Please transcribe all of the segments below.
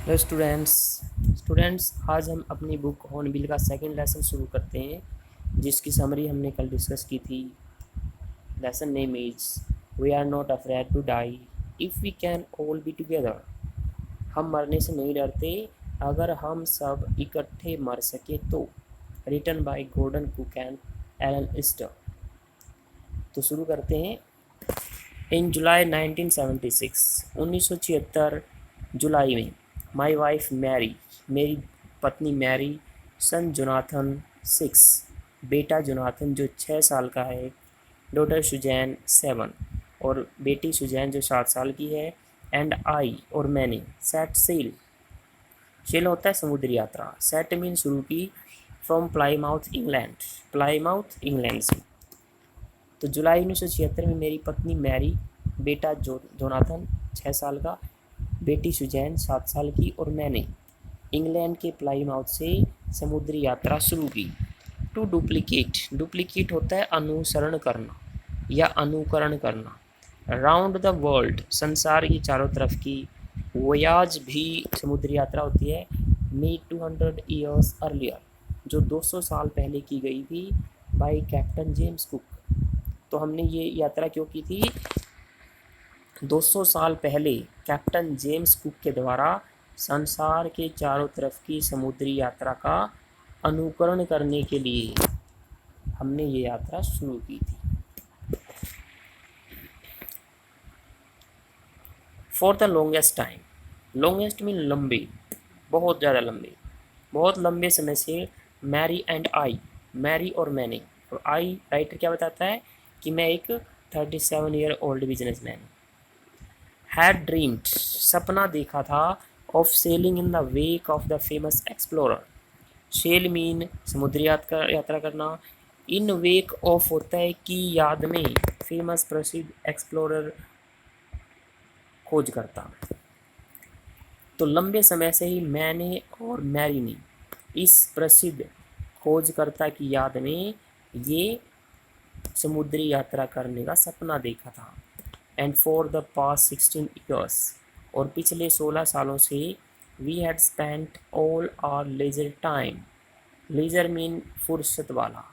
Hello students आज हम अपनी बुक हॉर्नबिल का सेकंड लेसन शुरू करते हैं जिसकी समरी हमने कल डिस्कस की थी। Lesson name is we are not afraid to die if we can all be together. हम मरने से नहीं डरते अगर हम सब इकट्ठे मर सके तो। Written by Gordon Cook and Alan Easter. तो शुरू करते हैं। इन जुलाई 1976 जुलाई में माई वाइफ मैरी, मेरी पत्नी मैरी, सन जोनाथन 6, बेटा जोनाथन जो 6 साल का है, डॉटर सुजैन 7 और बेटी सुजैन जो 7 साल की है, एंड आई और मैंने सेट सेल। सेल होता है समुद्री यात्रा। सेट मीन शुरू की, from Plymouth England, Plymouth England से। तो जुलाई 1976 में मेरी पत्नी मैरी, बेटा जोनाथन 6 साल का, बेटी सुजैन 7 साल की और मैंने इंग्लैंड के प्लाईमाउथ से समुद्री यात्रा शुरू की। टू डुप्लीकेट होता है अनुसरण करना या अनुकरण करना। राउंड द वर्ल्ड, संसार की चारों तरफ की। वोयाज भी समुद्री यात्रा होती है। मेड 200 ईयर्स अर्लियर, जो 200 साल पहले की गई थी बाई कैप्टन जेम्स कुक। तो हमने ये यात्रा क्यों की थी? 200 साल पहले कैप्टन जेम्स कुक के द्वारा संसार के चारों तरफ की समुद्री यात्रा का अनुकरण करने के लिए हमने ये यात्रा शुरू की थी। For the longest time, longest mean लंबे, बहुत ज़्यादा लंबे, बहुत लंबे समय से मैरी एंड आई, मैरी और मैंने, और आई राइटर क्या बताता है कि मैं एक 37 year old businessman had dreamed, सपना देखा था, of sailing in the wake of the famous explorer. Sail mean समुद्री यात्रा करना, इन वेक ऑफ होता है कि याद में, फेमस प्रसिद्ध एक्सप्लोरर खोज करता। तो लंबे समय से ही मैंने और मैरी ने इस प्रसिद्ध खोजकर्ता की याद में ये समुद्री यात्रा करने का सपना देखा था। And for the past 16 years, और पिछले 16 सालों से we had spent all our leisure time, leisure mean फुर्सत वाला,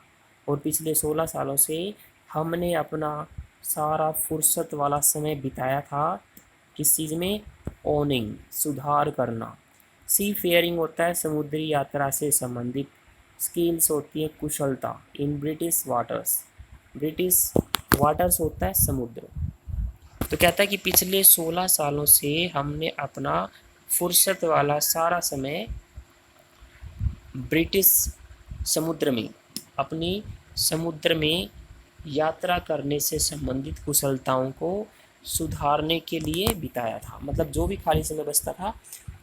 और पिछले 16 सालों से हमने अपना सारा फुर्सत वाला समय बिताया था किस चीज़ में? ओनिंग, सुधार करना। सी फेयरिंग होता है समुद्री यात्रा से संबंधित। स्किल्स होती है कुशलता। In British waters, British waters होता है समुद्र। तो कहता है कि पिछले 16 सालों से हमने अपना फुर्सत वाला सारा समय ब्रिटिश समुद्र में, अपनी समुद्र में यात्रा करने से संबंधित कुशलताओं को सुधारने के लिए बिताया था। मतलब जो भी खाली समय बचता था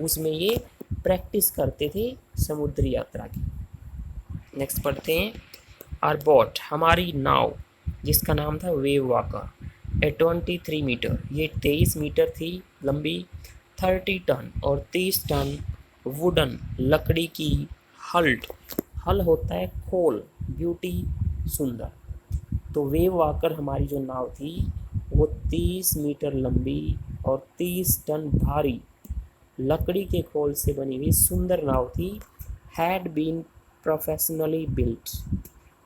उसमें ये प्रैक्टिस करते थे समुद्री यात्रा की। नेक्स्ट पढ़ते हैं। आर बोट, हमारी नाव, जिसका नाम था वेव वाकर, 23 मीटर, ये 23 मीटर थी लंबी, 30 टन और 30 टन वुडन, लकड़ी की, हल्ट, हल होता है खोल, ब्यूटी, सुंदर। तो वेव वाकर हमारी जो नाव थी वो 30 मीटर लंबी और 30 टन भारी लकड़ी के खोल से बनी हुई सुंदर नाव थी। Had been professionally built,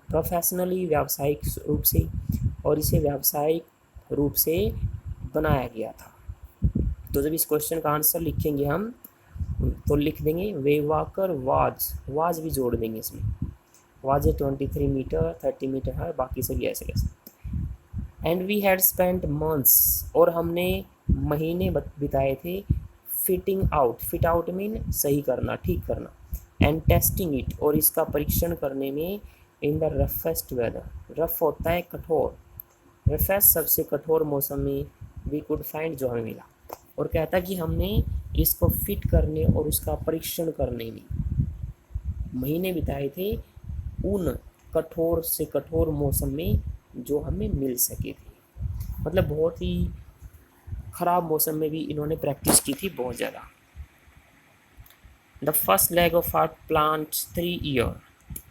professionally व्यावसायिक रूप से, और इसे व्यावसायिक रूप से बनाया गया था। तो जब इस क्वेश्चन का आंसर लिखेंगे हम तो लिख देंगे वेव वाकर वाज भी जोड़ देंगे इसमें। वाज 23 मीटर, 30 मीटर है, बाकी सभी ऐसे कैसे। And we had spent months, और हमने महीने बिताए थे, fitting out, fit out mean सही करना, ठीक करना, एंड टेस्टिंग इट, और इसका परीक्षण करने में, in the roughest weather, rough होता है कठोर, रफेस्ट सबसे कठोर मौसम में, वी कुड फाइंड, जो हमें मिला। और कहता कि हमने इसको फिट करने और उसका परीक्षण करने में महीने बिताए थे उन कठोर से कठोर मौसम में जो हमें मिल सके थे। मतलब बहुत ही ख़राब मौसम में भी इन्होंने प्रैक्टिस की थी बहुत ज़्यादा। The first leg of our plant 3 year,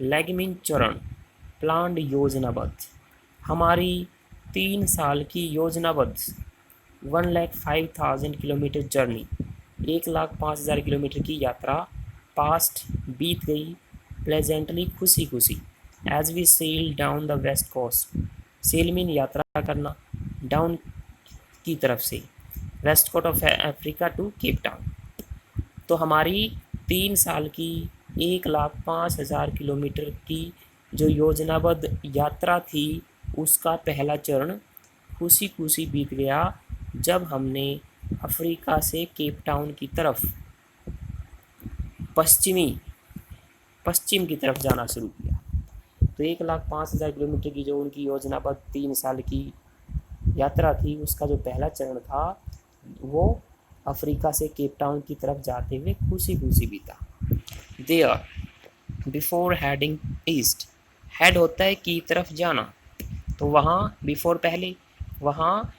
leg mean चरण, प्लांट योजनाबद्ध, हमारी 3 साल की योजनाबद्ध 1,05,000 किलोमीटर जर्नी, 1,05,000 किलोमीटर की यात्रा पास्ट बीत गई प्लेजेंटली खुशी खुशी as we sail down the west coast. Sail mean यात्रा करना, डाउन की तरफ से, west coast of Africa to Cape Town. तो हमारी 3 साल की 1,05,000 किलोमीटर की जो योजनाबद्ध यात्रा थी उसका पहला चरण खुशी खुशी बीत गया जब हमने अफ्रीका से केप टाउन की तरफ पश्चिम की तरफ जाना शुरू किया। तो 1,05,000 किलोमीटर की जो उनकी योजनाबद्ध 3 साल की यात्रा थी उसका जो पहला चरण था वो अफ्रीका से केप टाउन की तरफ जाते हुए खुशी खुशी बीता। There before heading east, head होता है की तरफ जाना, तो वहाँ बिफोर पहले, वहाँ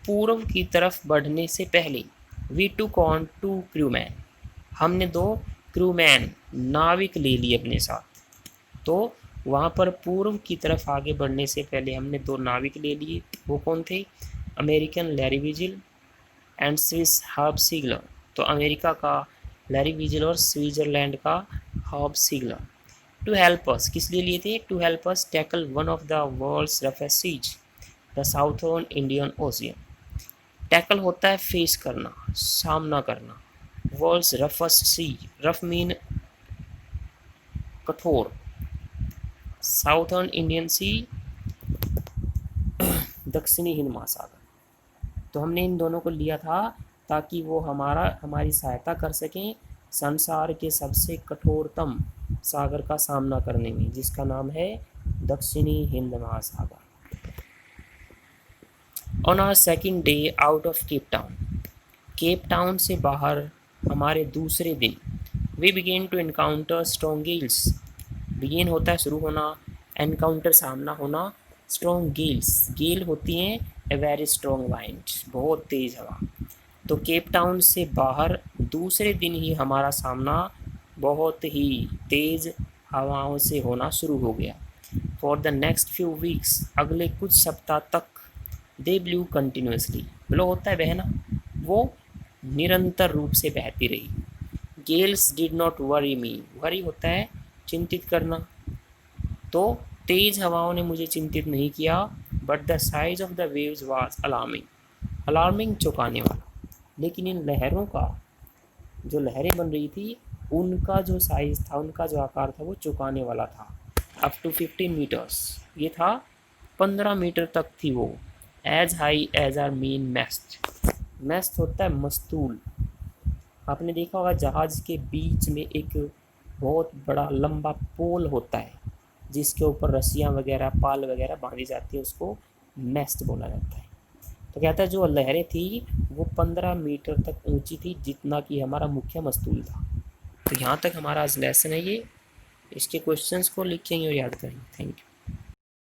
पूर्व की तरफ बढ़ने से पहले, वी टूक ऑन 2 क्रूमैन, हमने 2 क्रूमैन नाविक ले लिए अपने साथ। तो वहाँ पर पूर्व की तरफ आगे बढ़ने से पहले हमने 2 नाविक ले लिए। वो कौन थे? American Larry Vigil and Swiss Herb Seigler. तो अमेरिका का लैरी विजिल और स्विट्जरलैंड का Herb Seigler. To help us, किस लिए लिए थे? To help us tackle one of the world's roughest seas, the southern Indian ocean. Tackle होता है फेस करना, सामना करना। World's roughest sea, rough mean कठोर, साउथर्न इंडियन सी दक्षिणी हिंद महासागर। तो हमने इन दोनों को लिया था ताकि वो हमारी सहायता कर सकें संसार के सबसे कठोरतम सागर का सामना करने में, जिसका नाम है दक्षिणी हिंद महासागर। On our second day out of Cape Town, Cape Town से बाहर हमारे दूसरे दिन, we began to encounter strong gales. Began होता है शुरू होना, एनकाउंटर सामना होना, स्ट्रॉन्ग गेल्स, गेल होती हैं ए वेरी स्ट्रॉन्ग वाइंड, बहुत तेज़ हवा। तो केप टाउन से बाहर दूसरे दिन ही हमारा सामना बहुत ही तेज़ हवाओं से होना शुरू हो गया। For the next few weeks, अगले कुछ सप्ताह तक, दे ब्लू कंटिन्यूसली, ब्लो होता है बहना, वो निरंतर रूप से बहती रही। Gales did not worry me, worry होता है चिंतित करना, तो तेज हवाओं ने मुझे चिंतित नहीं किया। But the size of the waves was alarming, alarming चौंकाने वाला। लेकिन इन लहरों का, जो लहरें बन रही थी उनका जो साइज था, उनका जो आकार था वो चौंकाने वाला था। अप टू 15 मीटर्स, ये था 15 मीटर तक थी वो। As high as our main mast, mast होता है मस्तूल। आपने देखा होगा जहाज़ के बीच में एक बहुत बड़ा लंबा पोल होता है जिसके ऊपर रस्सियाँ वगैरह, पाल वगैरह बांधी जाती है, उसको मैस्ट बोला जाता है। तो कहता है जो लहरें थी वो 15 मीटर तक ऊंची थी, जितना कि हमारा मुख्य मस्तूल था। तो यहाँ तक हमारा आज लेसन है ये। इसके क्वेश्चंस को लिखेंगे और याद करेंगे। Thank you.